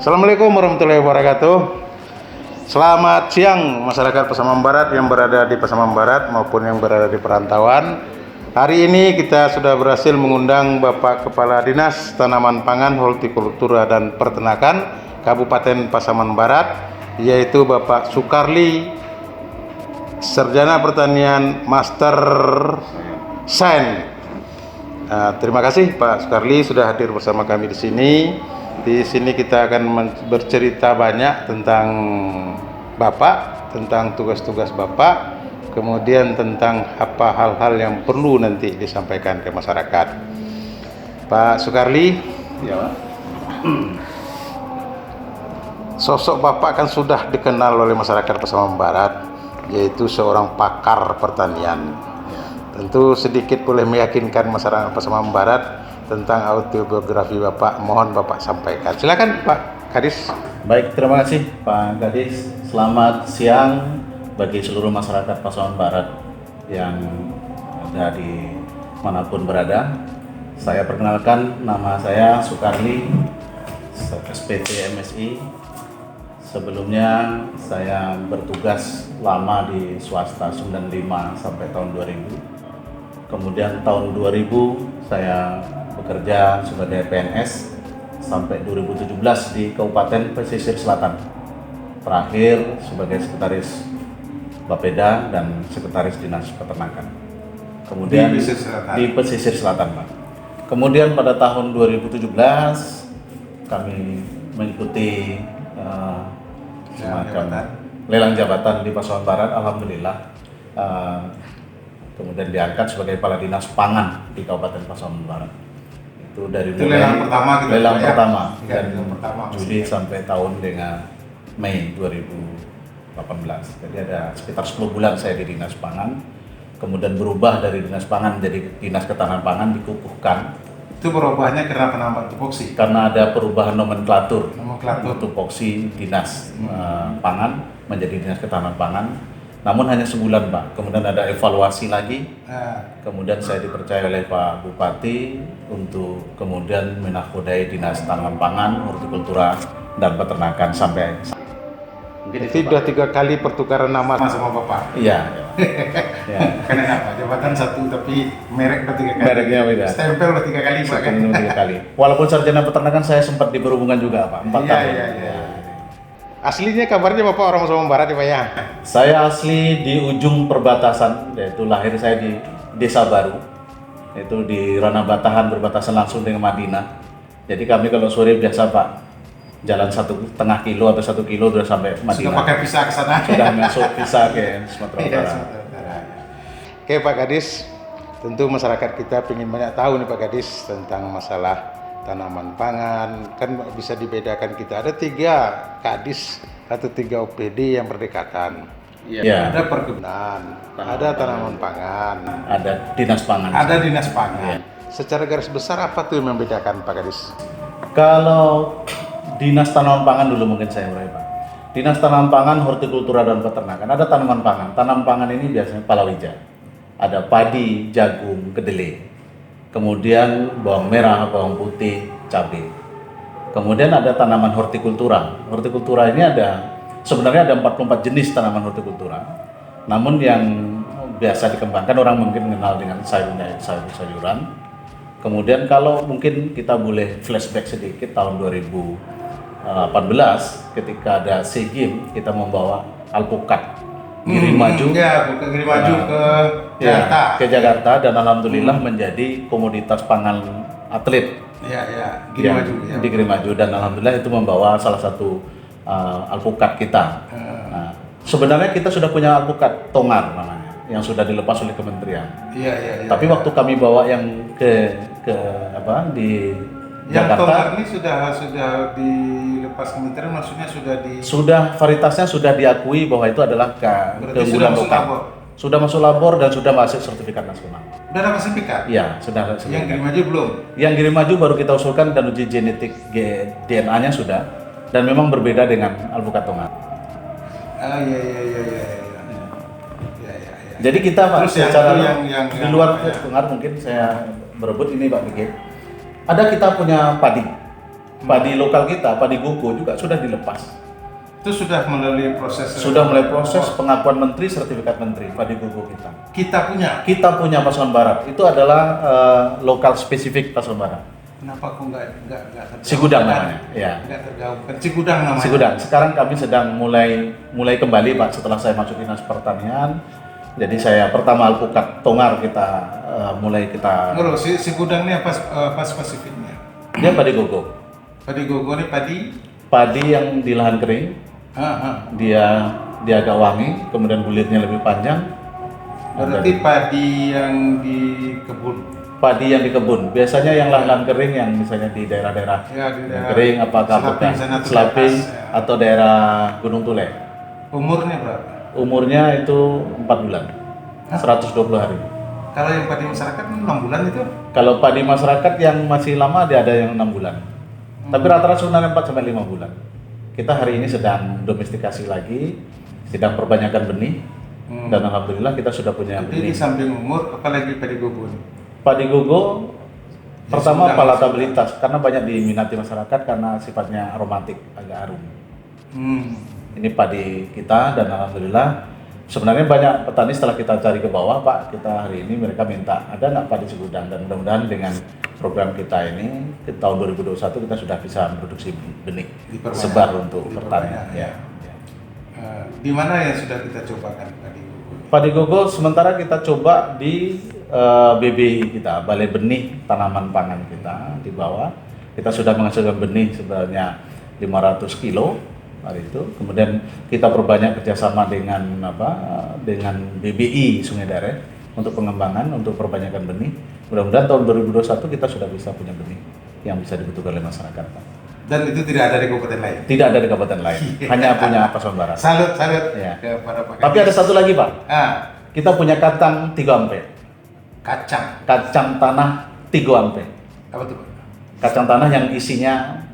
Assalamualaikum warahmatullahi wabarakatuh. Selamat siang masyarakat Pasaman Barat yang berada di Pasaman Barat maupun yang berada di perantauan. Hari ini kita sudah berhasil mengundang Bapak Kepala Dinas Tanaman Pangan, Hortikultura dan Peternakan Kabupaten Pasaman Barat, yaitu Bapak Sukarli, Sarjana Pertanian Master Science. Terima kasih Pak Sukarli sudah hadir bersama kami di sini. Di sini kita akan bercerita banyak tentang Bapak, tentang tugas-tugas Bapak, kemudian tentang apa hal-hal yang perlu nanti disampaikan ke masyarakat. Pak Sukarli, ya, sosok Bapak kan sudah dikenal oleh masyarakat Pasaman Barat, yaitu seorang pakar pertanian. Tentu sedikit boleh meyakinkan masyarakat Pasaman Barat tentang autobiografi Bapak, mohon Bapak sampaikan. Silakan Pak Kadis. Baik, terima kasih Pak Kadis. Selamat siang bagi seluruh masyarakat Pasaman Barat yang ada di manapun berada. Saya perkenalkan, nama saya Sukarli, SPT MSI. Sebelumnya saya bertugas lama di swasta 95 sampai tahun 2000. Kemudian tahun 2000 saya bekerja sebagai PNS sampai 2017 di Kabupaten Pesisir Selatan. Terakhir sebagai sekretaris Bapeda dan sekretaris Dinas Peternakan. Kemudian di Pesisir Selatan, Pak. Kemudian pada tahun 2017 kami mengikuti lelang jabatan di Pasaman Barat. Alhamdulillah. Kemudian diangkat sebagai Kepala Dinas Pangan di Kabupaten Pasaman Barat. Itu dari mulai lelang pertama gitu, lelang ya? pertama Ya, dan lelang pertama, Juli maksudnya. sampai tahun dengan Mei 2018. Jadi ada sekitar 10 bulan saya di Dinas Pangan. Kemudian berubah dari Dinas Pangan menjadi Dinas Ketahanan Pangan, dikukuhkan. Itu berubahnya karena penambahan tupoksi. Karena ada perubahan nomenklatur. Nomenklatur. Tupoksi Dinas Pangan menjadi Dinas Ketahanan Pangan. Namun hanya sebulan, Pak. Kemudian ada evaluasi lagi. Kemudian saya dipercaya oleh Pak Bupati untuk kemudian menakodai Dinas Tanaman Pangan, Hortikultura dan Peternakan sampai. Jadi sudah 3 kali pertukaran nama sama Bapak. Iya. Ya. Karena apa? Jabatan satu tapi merek udah 3 kali. Mereknya beda. Stempel udah 3 kali Pak. Sebelum 3 kali. Walaupun sarjana peternakan saya sempat diberhubungan juga, Pak. 4 tahun. Iya. Aslinya kabarnya Bapak orang Pasaman Barat ya Pak ya? Saya asli di ujung perbatasan, yaitu lahir saya di Desa Baru, itu di Ranah Batahan, berbatasan langsung dengan Madinah. Jadi kami kalau sore biasa Pak, jalan 1,5 kilo atau 1 kilo sudah sampai Madinah. Sudah pakai visa ke sana. Sudah masuk visa ke Sumatera Iya, Utara. Sumatera Utara. Oke Pak Kadis, tentu masyarakat kita ingin banyak tahu nih Pak Kadis tentang masalah tanaman pangan. Kan bisa dibedakan, kita ada 3 kadis atau 3 OPD yang berdekatan. Iya. Ada perkebunan, ada tanaman pangan, Ada Dinas Pangan. ada dinas pangan. Iya. Secara garis besar apa tuh yang membedakan Pak Kadis? Kalau Dinas Tanaman Pangan dulu mungkin saya mulai, Pak. Dinas Tanaman Pangan, Hortikultura dan Peternakan. Ada tanaman pangan. Tanaman pangan ini biasanya palawija. Ada padi, jagung, kedelai. Kemudian bawang merah, bawang putih, cabai. Kemudian ada tanaman hortikultura. Hortikultura ini sebenarnya ada 44 jenis tanaman hortikultura. Namun yang biasa dikembangkan orang mungkin mengenal dengan sayur-sayuran. Kemudian kalau mungkin kita boleh flashback sedikit tahun 2018 ketika ada SEA Games, kita membawa alpukat Giring Maju. Bukan Giring Maju ke Jakarta. Ya, ke Jakarta dan alhamdulillah menjadi komoditas pangan atlet. Iya, Giring Maju. Ya. Di Giring Maju dan alhamdulillah itu membawa salah satu alpukat kita. Nah, sebenarnya kita sudah punya alpukat tongar namanya yang sudah dilepas oleh kementerian. Iya. Tapi waktu kami bawa yang ke di Yang Jakarta, tongar ini sudah dilepas kementerian, maksudnya sudah varietasnya sudah diakui bahwa itu adalah keunggulan lokal. Sudah masuk labor dan sudah masuk sertifikat nasional. Sudah dapat sertifikat? Iya, sudah ada sertifikat. Yang Giring Maju belum? Yang Giring Maju baru kita usulkan dan uji genetik DNA-nya sudah, dan memang berbeda dengan alpukat tongar. Iya. Jadi kita Pak, Terus secara yang di luar tongar mungkin saya berebut ini Pak Bigit. Ada kita punya padi. Padi lokal kita, padi Gogo juga sudah dilepas. Itu sudah melalui proses Pengakuan menteri, sertifikat menteri padi Gogo kita. Kita punya Pasaman Barat. Itu adalah lokal spesifik Pasaman Barat. kenapa kok nggak tergabung? Cigudang namanya. Ya. Nggak tergabung. Cigudang namanya. Cigudang. Sekarang kami sedang mulai kembali Pak setelah saya masuk Dinas Pertanian. Jadi saya pertama alpukat tongar kita mulai kita. Ngurus si gudang ini apa spesifiknya? Dia padi Gogo. Padi Gogo ini Padi yang di lahan kering. Dia agak wangi, kemudian bulirnya lebih panjang. Berarti padi yang di kebun. Padi yang di kebun. Biasanya yang lahan kering yang misalnya di daerah-daerah kering apakah Selaping atau daerah Gunung Tule. Umurnya berapa? Umurnya itu 4 bulan. 120 hari. Kalau yang padi masyarakat 6 bulan itu? Kalau padi masyarakat yang masih lama ada yang 6 bulan. Tapi rata-rata sebenarnya 4 sampai 5 bulan. Kita hari ini sedang domestikasi lagi, sedang perbanyakkan benih, dan alhamdulillah kita sudah punya Jadi benih. di samping umur, apalagi padi Gogo ini? Padi Gogo pertama palatabilitas, karena banyak diminati masyarakat karena sifatnya aromatik, agak harum. Ini padi kita dan alhamdulillah sebenarnya banyak petani setelah kita cari ke bawah, Pak, kita hari ini mereka minta ada nggak padi Cigudang, dan mudah-mudahan dengan program kita ini di tahun 2021 kita sudah bisa memproduksi benih sebar untuk pertanian. Ya. Di mana yang sudah kita cobakan padi Gogo? Padi Gogo sementara kita coba di BBI kita, Balai Benih Tanaman Pangan kita di bawah. Kita sudah menghasilkan benih sebanyak 500 kilo hari itu. Kemudian kita perbanyak kerjasama dengan BBI Sungai Deret untuk pengembangan, untuk perbanyakan benih. Mudah-mudahan tahun 2021 kita sudah bisa punya benih yang bisa dibutuhkan oleh masyarakat, Pak. Dan itu tidak ada di kabupaten lain? Tidak ada di kabupaten lain, hanya punya Pasaman Barat. Salut Ya. kepada Pak. Tapi ada satu lagi, Pak. Kita punya kacang 3 ampe. Kacang tanah 3 ampe. Apa tuh? Kacang tanah yang isinya,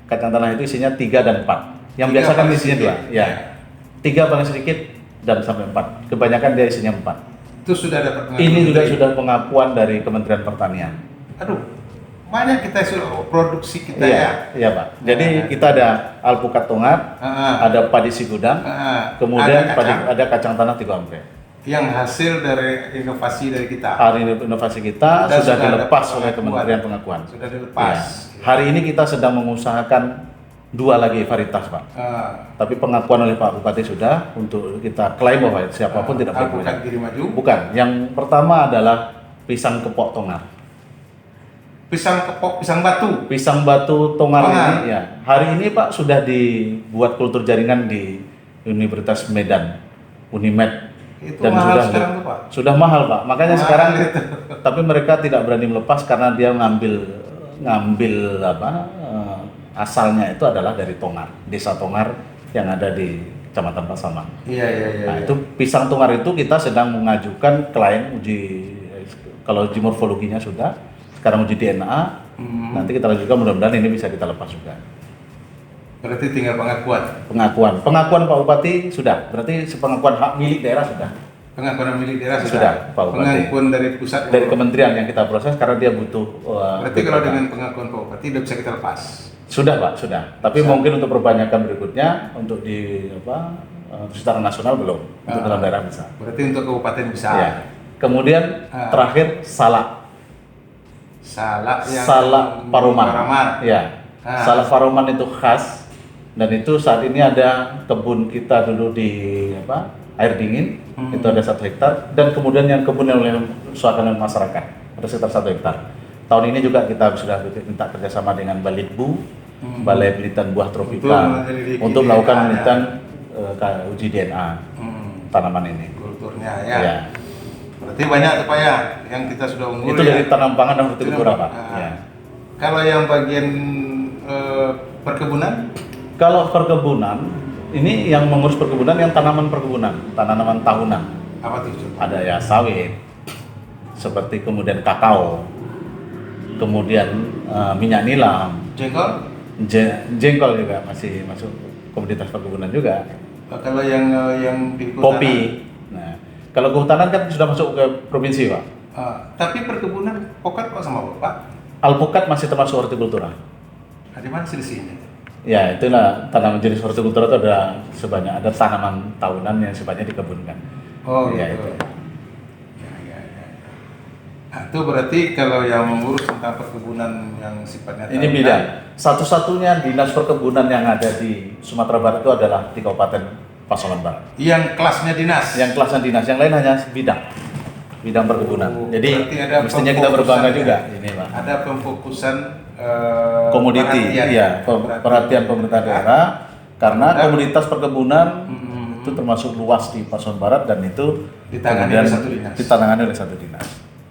kacang tanah itu isinya 3 dan 4. Yang biasa kan isinya 2. Ya. 3 paling sedikit dan sampai 4. Kebanyakan dia isinya 4. Itu sudah dapat pengakuan? Ini juga sudah pengakuan dari Kementerian Pertanian. Aduh, banyak kita produksi kita Iya Pak. Jadi kita ada alpukat tongar, ada padi Cigudang, kemudian ada kacang tanah 3 ampe. Yang hasil dari inovasi dari kita. Hari inovasi kita sudah dilepas oleh Kementerian Pengakuan. Sudah dilepas. Ya. Hari ini kita sedang mengusahakan 2 lagi varietas, Pak. Tapi pengakuan oleh Pak Bupati sudah untuk kita klaim bahwa siapapun tidak boleh punya. Alpukat Giri Maju? Bukan. Yang pertama adalah pisang kepok tongar. Pisang kepok, pisang batu. Pisang batu tongar ini ya. Hari ini Pak sudah dibuat kultur jaringan di Universitas Medan, Unimed. Itu dan mahal sekarang tuh, Pak. Sudah mahal, Pak. Makanya Mahal sekarang itu. Tapi mereka tidak berani melepas karena dia ngambil asalnya itu adalah dari Tongar, desa Tongar yang ada di Kecamatan Pasaman. Iya. Nah, itu pisang Tongar itu kita sedang mengajukan klaim kalau uji morfologinya sudah, sekarang uji DNA, nanti kita lanjutkan, mudah-mudahan ini bisa kita lepas juga. Berarti tinggal Pengakuan Pak Bupati sudah, berarti pengakuan hak milik daerah sudah. Pengakuan milik daerah sudah, Pak Bupati. Pengakuan dari pusat, dari kementerian yang kita proses karena dia butuh. Berarti kalau dengan pengakuan Pak Bupati udah bisa kita lepas. Sudah Pak, sudah. Tapi mungkin untuk perbanyakkan berikutnya untuk secara nasional belum. Untuk dalam daerah bisa. Berarti untuk kabupaten bisa. Ya. Kemudian terakhir salak Paroman. Ya. Salak Paroman itu khas dan itu saat ini ada kebun kita dulu di air dingin. Itu ada 1 hektar dan kemudian yang kebun yang usahakan oleh masyarakat ada sekitar 1 hektar. Tahun ini juga kita sudah minta kerjasama dengan Balitbu, Balai Penelitian Buah Tropika untuk melakukan penelitian uji DNA tanaman ini. Kulturnya ya. Berarti banyak tuh Pak ya yang kita sudah unggul. Itu dari tanam pangan dan hortikultura Pak. Ya. Kalau yang bagian perkebunan? Kalau perkebunan ini yang mengurus perkebunan yang tanaman perkebunan, tanaman tahunan. Apa tuh? Ada ya sawit, seperti kemudian kakao, kemudian minyak nilam, jengkol juga masih masuk komoditas perkebunan juga. Kalau yang di kopi. Nah, kalau kehutanan kan sudah masuk ke provinsi Pak. Tapi perkebunan pokat Pak sama Bapak? Alpukat masih termasuk hortikultura. Di mana selisihnya? Ya, itulah tanaman jenis hortikultura itu ada tanaman tahunan yang sifatnya dikebunkan. Oh Ya, gitu. itu. Ya. Nah, itu berarti kalau yang mengurus tentang perkebunan yang sifatnya Ini tahunan, bidang. Satu-satunya dinas perkebunan yang ada di Sumatera Barat itu adalah di Kabupaten Pasaman Barat. yang kelasnya dinas. Yang kelasnya dinas, yang lain hanya bidang perkebunan. Oh, Jadi berarti ada mestinya kita berbangga pemfokusan juga ya? ini, Pak. Ada pemfokusan Komoditi, perhatian. iya, perhatian pemerintah daerah karena Dan- komoditas perkebunan Hmm. itu termasuk luas di Pasaman Barat dan itu Ditangani kemudian oleh satu dinas. ditangani oleh satu dinas.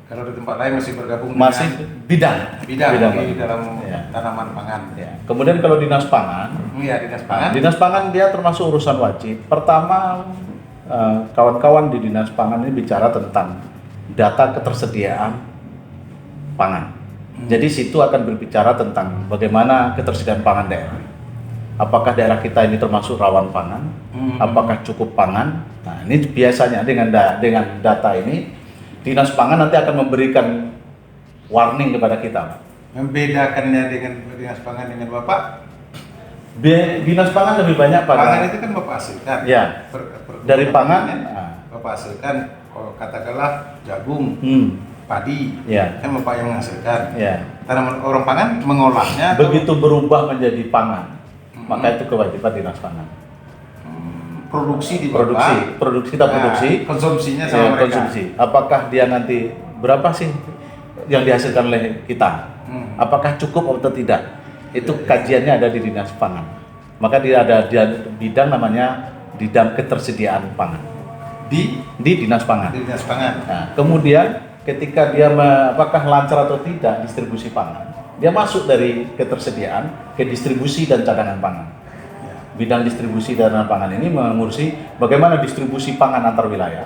Kalau di tempat lain masih bergabung Masih bidang, bidang Pak. di dalam Ya. tanaman pangan. Ya. Kemudian kalau dinas pangan, Iya, dinas pangan. dinas pangan dia termasuk urusan wajib. Pertama, kawan-kawan di dinas pangan ini bicara tentang data ketersediaan pangan. Jadi situ akan berbicara tentang bagaimana ketersediaan pangan daerah. Apakah daerah kita ini termasuk rawan pangan? Apakah cukup pangan? Nah, ini biasanya dengan data ini dinas pangan nanti akan memberikan warning kepada kita, Pak. Membedakannya dengan dinas pangan dengan Bapak, Dinas pangan lebih banyak pada pangan itu kan Bapak hasilkan. Ya. Dari pangan, Bapak hasilkan, katakanlah jagung, padi, ya, kan Bapak yang menghasilkan. ya. Tanaman orang pangan mengolahnya. atau- Begitu berubah menjadi pangan, maka itu kewajiban dinas pangan. Produksi di Produksi kita produksi, konsumsinya ya, sama mereka. konsumsi. Apakah dia nanti berapa sih yang dihasilkan oleh kita? Apakah cukup atau tidak? Itu kajiannya ada di dinas pangan. Maka dia ada bidang namanya bidang ketersediaan pangan di dinas pangan. dinas pangan. Nah, kemudian ketika dia apakah lancar atau tidak distribusi pangan, dia masuk dari ketersediaan ke distribusi dan cadangan pangan. Bidang distribusi dan cadangan pangan ini mengurusi bagaimana distribusi pangan antar wilayah,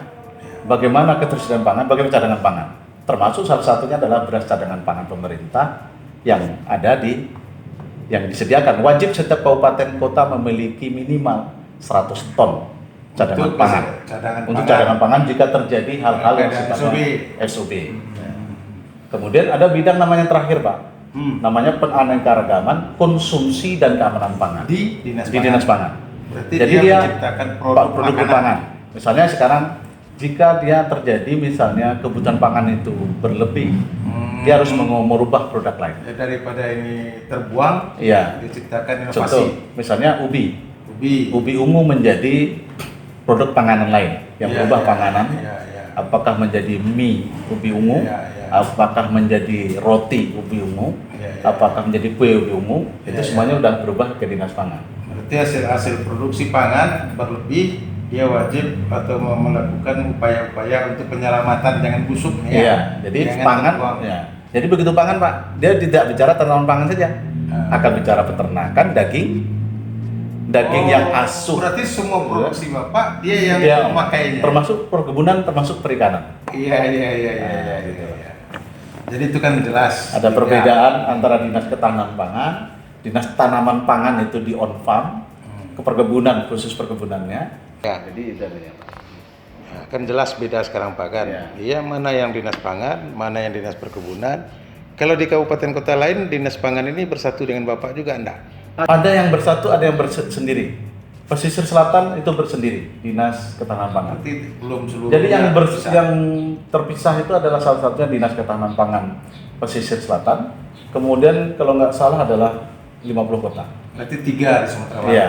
bagaimana ketersediaan pangan, bagaimana cadangan pangan. Termasuk salah satunya adalah beras cadangan pangan pemerintah yang ada yang disediakan. Wajib setiap kabupaten kota memiliki minimal 100 ton cadangan Untuk pangan. Untuk cadangan pangan jika terjadi hal-hal yang Ada sifatnya SOB. Kemudian ada bidang namanya terakhir, Pak. Namanya penganeka-ragaman konsumsi dan keamanan pangan di dinas di dinas pangan. Berarti Jadi dia dia menciptakan produk makanan. pangan. Misalnya sekarang jika dia terjadi misalnya kebutuhan pangan itu berlebih, dia harus merubah produk lain. Ya, daripada ini terbuang, Iya. diciptakan inovasi. Contoh, misalnya ubi ungu menjadi produk panganan lain yang Iya, berubah iya, panganan. iya, iya. Apakah menjadi mie ubi ungu? Iya, iya. Apakah menjadi roti ubi ungu? Iya, iya. Apakah menjadi kue ubi ungu? Iya, Itu semuanya udah berubah ke dinas pangan. Berarti hasil produksi pangan berlebih, dia wajib atau melakukan upaya-upaya untuk penyelamatan jangan busuk nih ya. Iya, jadi Jangan pangan. terbuang. Ya. Jadi begitu pangan, Pak, dia tidak bicara tanaman pangan saja, akan bicara peternakan, daging yang asuh. Berarti semua produksi Bapak dia yang Dia memakainya. termasuk perkebunan, termasuk perikanan. Iya. gitu. Jadi itu kan jelas. Ada perbedaan antara dinas ketahanan pangan, dinas tanaman pangan itu di on farm, keperkebunan khusus perkebunannya. Ya. Jadi itu adanya. Nah, kan jelas beda sekarang Pak kan. Ya. Iya, mana yang dinas pangan, mana yang dinas perkebunan. Kalau di kabupaten kota lain dinas pangan ini bersatu dengan Bapak juga enggak? Ada yang bersatu, ada yang bersendiri. Pesisir selatan itu bersendiri, dinas ketahanan pangan. Berarti belum seluruhnya. Jadi bisa. yang terpisah itu adalah salah satunya dinas ketahanan pangan pesisir selatan. Kemudian kalau nggak salah adalah 50 kota. Berarti 3 di Sumatera Barat. Iya,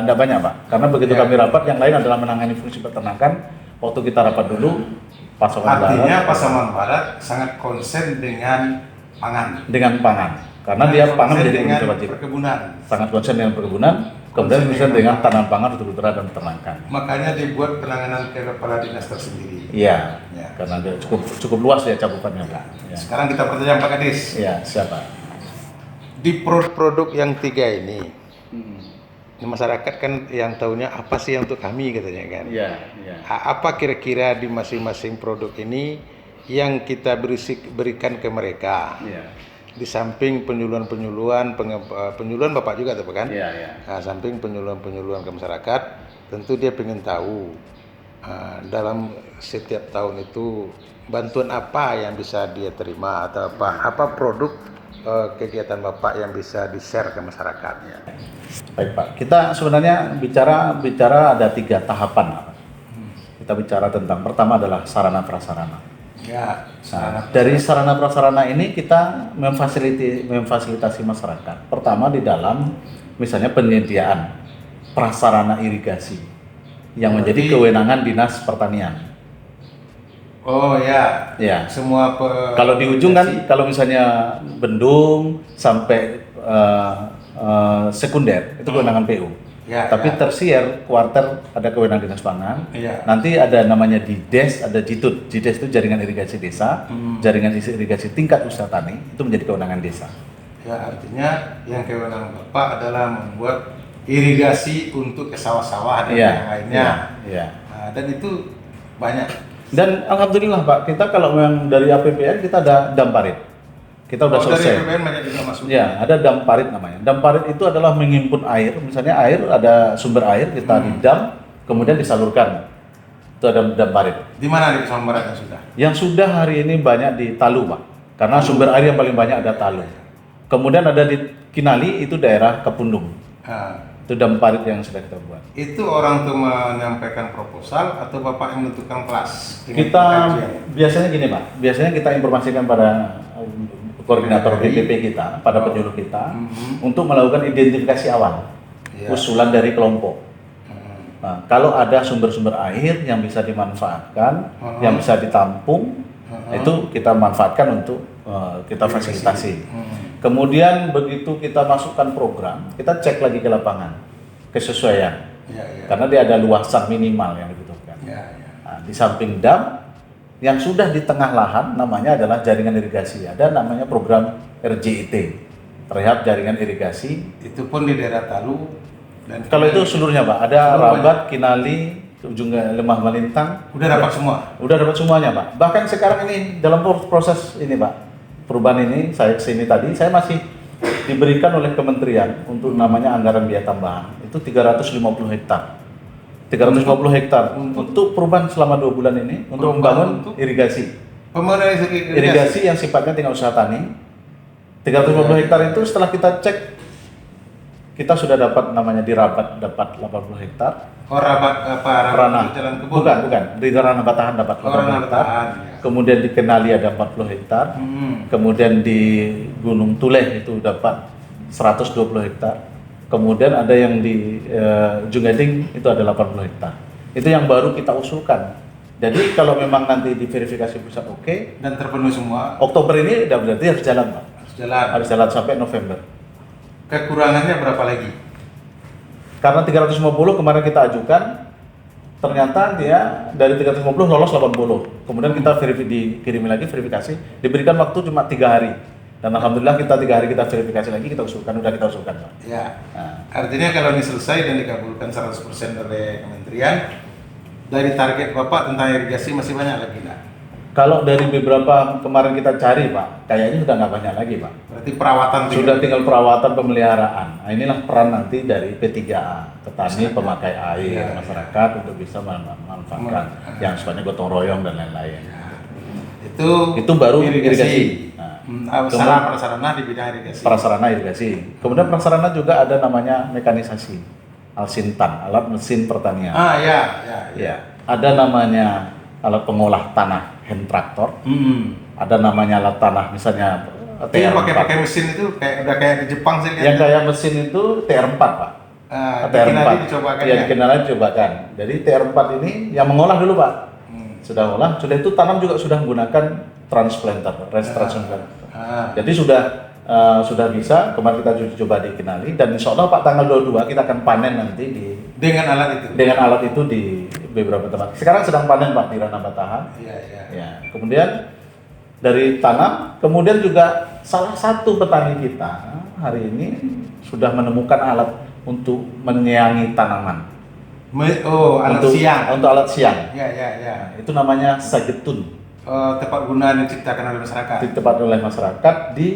enggak banyak, Pak. Karena begitu Ya. kami rapat, yang lain adalah menangani fungsi peternakan. Waktu kita rapat dulu, Pasaman Artinya Barat Pasaman Barat sangat konsen dengan pangan. dengan pangan. Karena dia pangan Konsen menjadi dengan fungsi wajib. perkebunan. Sangat konsen dengan perkebunan, kemudian konsen dengan tanaman pangan, hortikultura dan peternakan. Makanya dibuat penanganan ke kepala dinas tersendiri. Iya, Ya. karena dia cukup luas ya cakupannya, Pak. Ya. Sekarang kita pertanyaan Pak Kadis. Iya, siapa? Di produk yang 3 ini, di masyarakat kan yang tahunya apa sih yang untuk kami katanya kan. Iya, iya. Apa kira-kira di masing-masing produk ini yang kita berikan ke mereka? Iya. Di samping penyuluhan Bapak juga tuh kan? Iya, iya. Nah, samping penyuluhan ke masyarakat, tentu dia ingin tahu dalam setiap tahun itu bantuan apa yang bisa dia terima atau apa produk kegiatan Bapak yang bisa di-share ke masyarakatnya? Baik Pak, kita sebenarnya bicara ada 3 tahapan Pak. Kita bicara tentang pertama adalah sarana prasarana. Ya, Nah, dari sarana prasarana ini kita memfasilitasi masyarakat. Pertama di dalam misalnya penyediaan prasarana irigasi yang menjadi kewenangan Dinas Pertanian. Oh ya, Ya. semua Kalau di ujung kan, kalau misalnya bendung sampai sekunder itu kewenangan PU. Ya, Tapi ya. tersier, kuarter ada kewenangan Dinas Pangan. Iya. Nanti ada namanya DIDES, ada JITUD. JIDES itu jaringan irigasi desa, jaringan irigasi tingkat usaha tani itu menjadi kewenangan desa. Ya, artinya yang kewenangan Bapak adalah membuat irigasi untuk ke sawah-sawah dan Iya, yang lainnya. iya. Nah, dan itu banyak. Dan alhamdulillah Pak, kita kalau memang dari APBN kita ada dam parit. Kita udah Dari selesai. BPN banyak juga masuk. Ya, ada dam parit namanya. Dam parit itu adalah menghimpun air, misalnya air ada sumber air kita di dam, kemudian disalurkan. Itu ada dam parit. Di mana di Pesawaran Barat yang sudah? Yang sudah hari ini banyak di Talu, Pak. Karena sumber air yang paling banyak ada Talu. Kemudian ada di Kinali, itu daerah Kepundung. Nah, Itu dam parit yang sudah kita buat. itu orang tuh menyampaikan proposal atau Bapak yang menentukan kelas? Dengan Kita kajian? biasanya gini, Pak. Biasanya kita informasikan pada koordinator BPP kita, pada penyuluh kita, untuk melakukan identifikasi awal, Iya. usulan dari kelompok. Hmm. Nah, kalau ada sumber-sumber air yang bisa dimanfaatkan, yang bisa ditampung, itu kita manfaatkan untuk kita fasilitasi. Kemudian begitu kita masukkan program, kita cek lagi ke lapangan kesesuaian, Ya, ya. karena dia ada luasan minimal yang dibutuhkan. Ya, ya. Nah, di samping dam, yang sudah di tengah lahan namanya adalah jaringan irigasi. Ada namanya program RJIT, terhadap jaringan irigasi. Itu pun di daerah Talu dan Kalau itu seluruhnya Pak, ada Seluruhnya. Rabat, Kinali, ujung Lemah Malintang. udah dapat semua. Udah dapat semuanya Pak. Bahkan sekarang ini dalam proses ini Pak, perubahan ini saya kesini tadi, saya masih diberikan oleh kementerian untuk namanya anggaran biaya tambahan. Itu 350 hektar. 350 hektar untuk perubahan selama 2 bulan ini untuk membangun untuk irigasi. Pembangunan Irigasi yang sifatnya tingkat usaha tani. 350 hektar itu setelah kita cek, kita sudah dapat namanya di Rabat dapat 80 hektar. Oh, Rabat apa? Ranah. Jalan Kebun. Bukan. Di Ranah Batahan dapat 80 Ranah hektar. Batahan, ya. Kemudian di Kenali ada 40 hektar. Kemudian di Gunung Tuleh itu dapat 120 hektar. Kemudian ada yang di Jungading itu ada 80 hektar. Itu yang baru kita usulkan. Jadi kalau memang nanti diverifikasi pusat oke, Dan terpenuhi semua. Oktober ini udah berarti harus jalan Pak. Harus jalan. Harus jalan sampai November. Kekurangannya berapa lagi? Karena 350 kemarin kita ajukan, ternyata dia dari 350 lolos 80. Kemudian kita dikirim lagi verifikasi, diberikan waktu cuma 3 hari. Dan alhamdulillah kita 3 hari kita verifikasi lagi, kita usulkan, udah kita usulkan Pak. Ya. Nah, Artinya kalau ini selesai dan dikabulkan 100% oleh kementerian, dari target Bapak tentang irigasi masih banyak lagi nggak? kalau dari beberapa kemarin kita cari Pak, kayaknya sudah nggak banyak lagi Pak. Berarti perawatan Sudah tinggal perawatan pemeliharaan. Nah, inilah peran nanti dari P3A, petani, pemakai air, Iya, masyarakat untuk bisa memanfaatkan yang sifatnya gotong royong dan lain-lain. Itu baru irigasi. Nah, Prasarana di bidang irigasi. prasarana irigasi. Kemudian prasarana juga ada namanya mekanisasi, alsintan, alat mesin pertanian. Ya. Ya, ada namanya alat pengolah tanah, hand traktor. Ada namanya alat tanah, misalnya Itu yang TR4. pakai mesin itu udah kayak di Jepang sih Yang kayak mesin itu TR4 Pak. di TR4. Kinali dicobakan Ya, ya. di Kinali dicobakan. Jadi TR4 ini yang mengolah dulu Pak. Sudah olah, sudah itu tanam juga sudah menggunakan transplanter, raised transplanter. Jadi sudah bisa, kemarin kita coba di Kinali dan insya Allah Pak tanggal 22 kita akan panen nanti Dengan alat itu. dengan alat itu di beberapa tempat. Sekarang sedang panen Pak di Ranah Batahan. Iya. Ya, kemudian dari tanam, kemudian juga salah satu petani kita hari ini sudah menemukan alat untuk menyiangi tanaman. Alat untuk, siang. Untuk alat siang. Ya. Nah, itu namanya sagetun. Tepat guna yang diciptakan oleh masyarakat. Ditempatkan oleh masyarakat di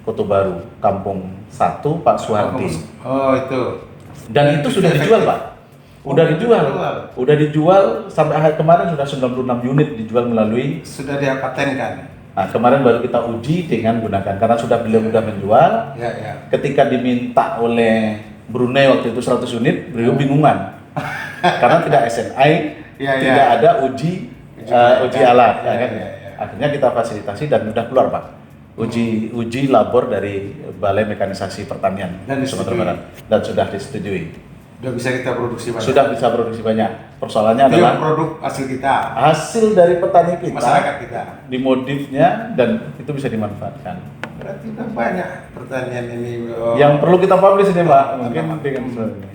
Kota Baru, Kampung 1, Pak Suhardi. Itu. Dan itu sudah dijual, Pak. Udah dijual sampai kemarin sudah 96 unit dijual melalui Sudah dia patenkan. Nah, kemarin baru kita uji dengan gunakan karena beliau sudah menjual. Ya, ya. Ketika diminta oleh Brunei waktu itu 100 unit, beliau bingungan karena tidak SNI, Ya, ya. tidak ada uji alat, Ya, kan? ya, ya. Akhirnya kita fasilitasi dan sudah keluar Pak. Uji labor dari Balai Mekanisasi Pertanian Dan Sumatera disetujui. Barat dan sudah disetujui. Udah bisa kita produksi banyak. Sudah bisa produksi banyak. Persoalannya Itu adalah produk hasil kita, hasil dari petani kita, masyarakat kita. dimodifnya dan itu bisa dimanfaatkan. Berarti udah banyak pertanian ini. Yang perlu kita publish ini Pak, mungkin Teman-teman. dengan ini.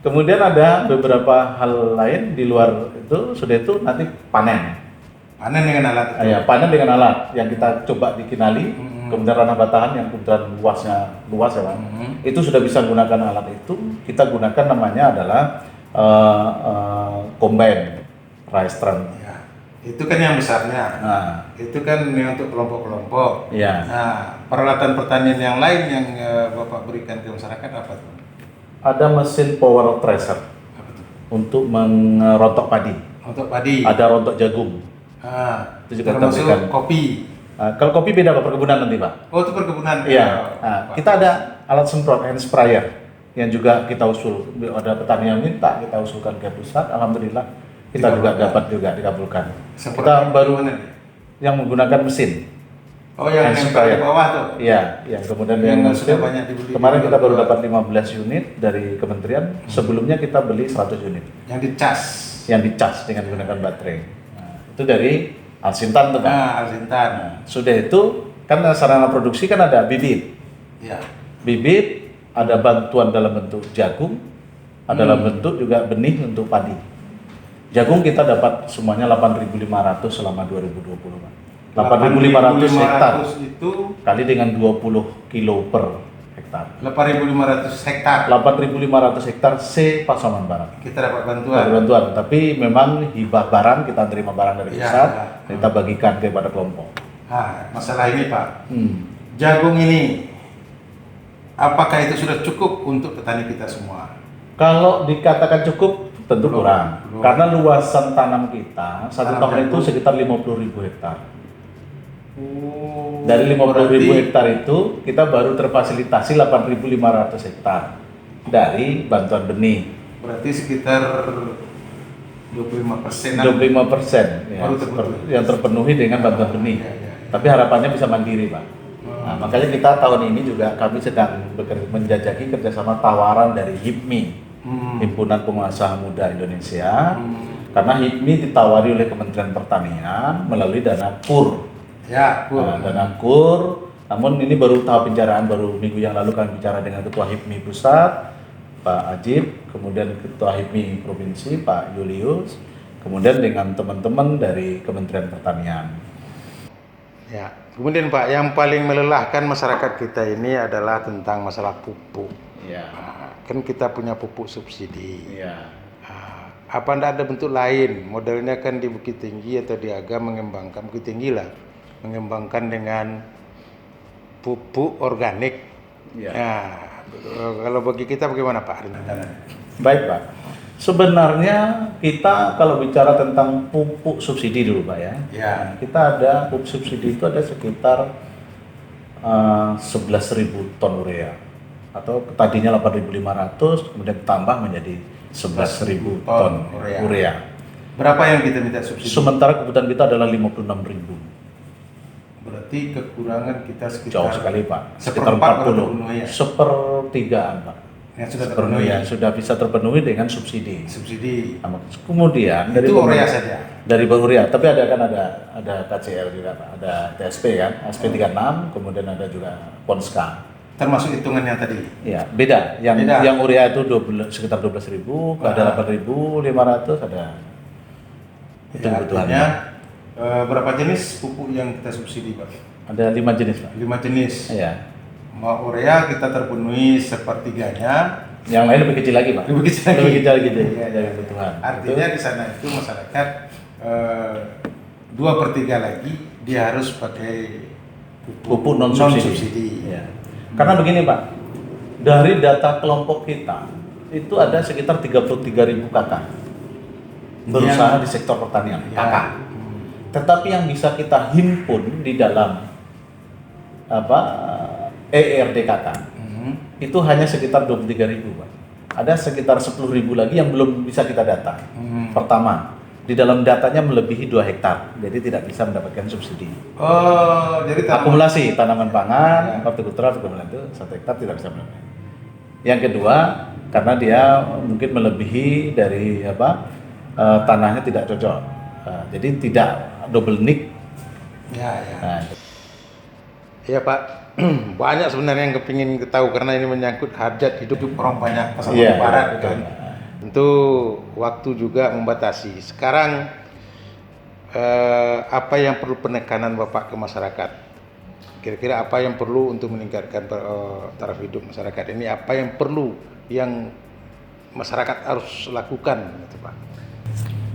Kemudian ada beberapa hal lain di luar itu, sudah itu nanti panen. panen dengan alat itu. Ya, panen dengan alat yang kita coba dikinali, Mhm. kemudian ranah batahan yang kebetulan luas ya Pak. Mhm. Itu sudah bisa gunakan alat itu, kita gunakan namanya adalah combine rice trend. Ya. Itu kan yang besarnya. Nah, Itu kan yang untuk kelompok-kelompok. ya. Nah, peralatan pertanian yang lain yang Bapak berikan ke masyarakat apa tuh? Ada mesin power thresher Apa tuh? untuk merontok padi. Untuk padi. Ada rontok jagung. Itu juga kita termasuk berikan. kopi. Kalau kopi beda Pak, perkebunan nanti Pak. Oh, itu perkebunan. Iya. Pak. Kita ada alat semprot hand sprayer yang juga kita usul. Ada petani yang minta, kita usulkan ke pusat. Alhamdulillah kita juga Dikabulkan. dapat juga dikabulkan. Seperti Kita baru mana nih? yang menggunakan mesin. Oh, yang hand nempel sprayer. di bawah tuh. Iya, yang kemudian Yang yang sudah mesin. banyak dibeli Kemarin di kita baru luar. dapat 15 unit dari kementerian. Sebelumnya kita beli 100 unit Yang dicas. yang dicas dengan menggunakan baterai. Nah, itu dari Alsintan tuh Pak. Nah, Alsintan. Nah, sudah itu kan sarana produksi kan ada bibit. Iya. Bibit, ada bantuan dalam bentuk jagung, ada dalam bentuk juga benih untuk padi. Jagung kita dapat semuanya 8.500 selama 2020 Pak. 8.500 hektar 8.500 itu kali dengan 20 kilo per hektar. 8.500 hektar. 8.500 hektar Pasaman Barat. Kita dapat Ada bantuan. bantuan, tapi memang hibah barang, kita terima barang dari Iya, pusat, iya. kita bagikan kepada kelompok. Nah, masalah ini Pak, Hmm. jagung ini, apakah itu sudah cukup untuk petani kita semua? Kalau dikatakan cukup, tentu Belum, kurang. belum. Karena luasan tanam kita, satu Tanam tahun itu jagung. sekitar 50.000 hektar. Oh, Dari 50.000 berarti- hektar itu, kita baru terfasilitasi 8.500 hektar dari bantuan benih. Berarti sekitar 25%. 25% ya, Baru terpenuhi. yang terpenuhi dengan bantuan benih. Ya, ya, ya. Tapi harapannya bisa mandiri, Pak. Nah, makanya kita tahun ini juga kami sedang menjajaki kerjasama tawaran dari HIPMI, Himpunan Pengusaha Muda Indonesia. Karena HIPMI ditawari oleh Kementerian Pertanian melalui dana KUR. Ya, Bu. Nah, dana KUR. Namun ini baru tahap pembicaraan, baru minggu yang lalu kami bicara dengan Ketua HIPMI Pusat, Pak Ajib, kemudian Ketua HIPMI Provinsi, Pak Julius, kemudian dengan teman-teman dari Kementerian Pertanian. Ya. Kemudian Pak, yang paling melelahkan masyarakat kita ini adalah tentang masalah pupuk. Iya. Nah, kan kita punya pupuk subsidi. Iya. Nah, apa enggak ada bentuk lain? Modelnya kan di Bukit Tinggi atau di Agam mengembangkan Bukit Tinggi lah, mengembangkan dengan pupuk organik. Iya. Nah, kalau bagi kita bagaimana Pak? Baik Pak. Sebenarnya kita kalau bicara tentang pupuk subsidi dulu Pak ya. Ya. Nah, kita ada pupuk subsidi itu ada sekitar 11.000 ton urea. Atau tadinya 8.500 kemudian tambah menjadi 11.000 ton urea. Berapa yang kita minta subsidi? Sementara kebutuhan kita adalah 56.000. Berarti kekurangan kita sekitar Jauh sekali Pak. Sekitar seperempat baru 40. terpenuhi ya? Sepertigaan Pak. Yang sudah Sepertiga terpenuhi. sudah bisa terpenuhi dengan subsidi. Subsidi. Nah, kemudian dari Itu urea pemerintah- saja. Dari urea, tapi ada KCL juga Pak, ada TSP kan, SP36, kemudian ada juga Ponska. Termasuk hitungannya tadi. Ya, beda. Beda. Yang urea itu sekitar 12.000, ada 8.500, ada itu Ya, kebutuhannya. artinya, berapa jenis pupuk yang kita subsidi Pak? Ada 5 jenis Pak. 5 jenis. Iya. Mau urea kita terpenuhi sepertiganya. Yang lain lebih kecil lagi Pak. Lebih kecil lagi. Lebih kecil lagi deh, Iya, dari iya. kebutuhan. Artinya di sana itu masyarakat 2/3 lagi dia harus pakai Pupuk non subsidi. non-subsidi. Ya. Karena begini Pak, dari data kelompok kita itu ada sekitar 33.000 kakak berusaha di sektor pertanian. Ya. Kakak. Tetapi yang bisa kita himpun di dalam apa ERDKK itu hanya sekitar 23.000, Pak. Ada sekitar 10.000 lagi yang belum bisa kita data. Pertama, di dalam datanya melebihi 2 hektar, jadi tidak bisa mendapatkan subsidi. Oh, jadi Akumulasi tanaman pangan, hortikultura itu 1 hektar tidak bisa mendapatkan. Yang kedua, karena dia mungkin melebihi dari tanahnya tidak cocok, jadi tidak double nick. Ya, ya. Nah, Iya Pak, banyak sebenarnya yang kepingin tahu karena ini menyangkut hajat hidup orang banyak Pasaman Barat kan. Tentu waktu juga membatasi. Sekarang apa yang perlu penekanan Bapak ke masyarakat? Kira-kira apa yang perlu untuk meningkatkan taraf hidup masyarakat ini? Apa yang perlu yang masyarakat harus lakukan, gitu, Pak?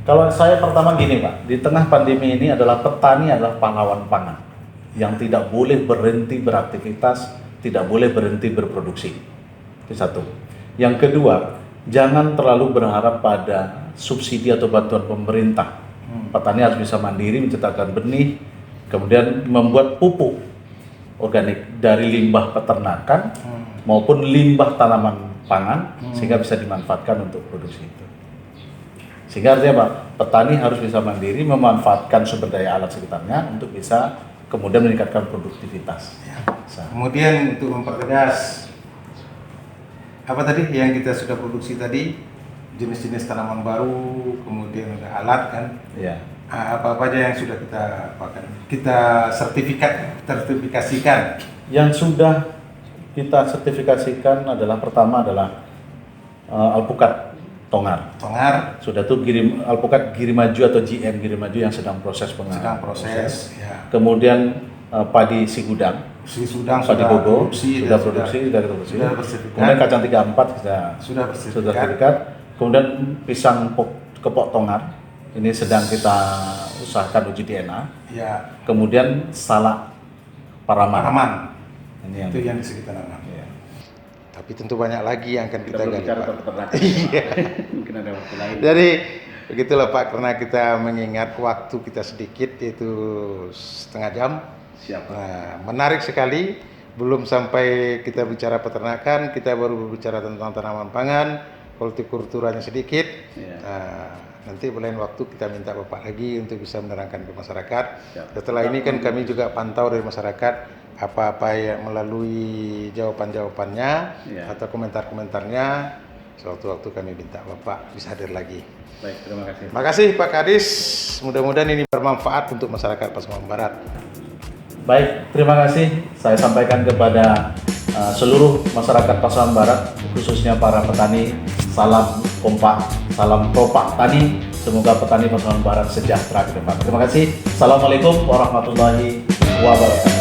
kalau saya pertama gini Pak, di tengah pandemi ini adalah petani adalah pahlawan pangan yang tidak boleh berhenti beraktivitas, tidak boleh berhenti berproduksi. Itu satu. Yang kedua, jangan terlalu berharap pada subsidi atau bantuan pemerintah. Petani harus bisa mandiri menciptakan benih, kemudian membuat pupuk organik dari limbah peternakan maupun limbah tanaman pangan sehingga bisa dimanfaatkan untuk produksi itu. Sehingga artinya Pak, petani harus bisa mandiri memanfaatkan sumber daya alat sekitarnya untuk bisa kemudian meningkatkan produktivitas. Ya. Kemudian untuk mempertegas apa tadi yang kita sudah produksi tadi, jenis-jenis tanaman baru, kemudian ada alat kan? Ya. Apa aja yang sudah kita sertifikasikan? Yang sudah kita sertifikasikan adalah pertama adalah alpukat tongar. Sudah tuh alpukat Girimaju atau GM Girimaju yang sedang proses proses. Ya. Kemudian padi Sigudang, padi Gogo sudah produksi. Kemudian kacang 34 sudah sertifikat. Kemudian pisang kepok tongar ini sedang kita usahakan uji DNA. Ya. Kemudian salak Paraman. Ini itu yang disebut tanaman. Ya. Tapi tentu banyak lagi yang akan kita gali, Pak. Iya. Mungkin ada waktu lain. Jadi begitulah Pak, karena kita mengingat waktu kita sedikit, yaitu setengah jam. Siap. Nah, menarik sekali. Belum sampai kita bicara peternakan, kita baru berbicara tentang tanaman pangan, hortikulturanya sedikit. Ya. Nah, nanti lain waktu kita minta Bapak lagi untuk bisa menerangkan ke masyarakat. Siap. Setelah ini kan kami juga pantau dari masyarakat apa-apa yang melalui jawaban-jawabannya atau komentar-komentarnya. Sewaktu-waktu kami minta Bapak bisa hadir lagi. Baik, terima kasih. Terima kasih Pak Kadis. Mudah-mudahan ini bermanfaat untuk masyarakat Pasaman Barat. Baik, terima kasih. Saya sampaikan kepada seluruh masyarakat Pasaman Barat, khususnya para petani, salam kompak, salam propak tani. Semoga petani Pasaman Barat sejahtera ke depan. Terima kasih. Assalamualaikum warahmatullahi wabarakatuh.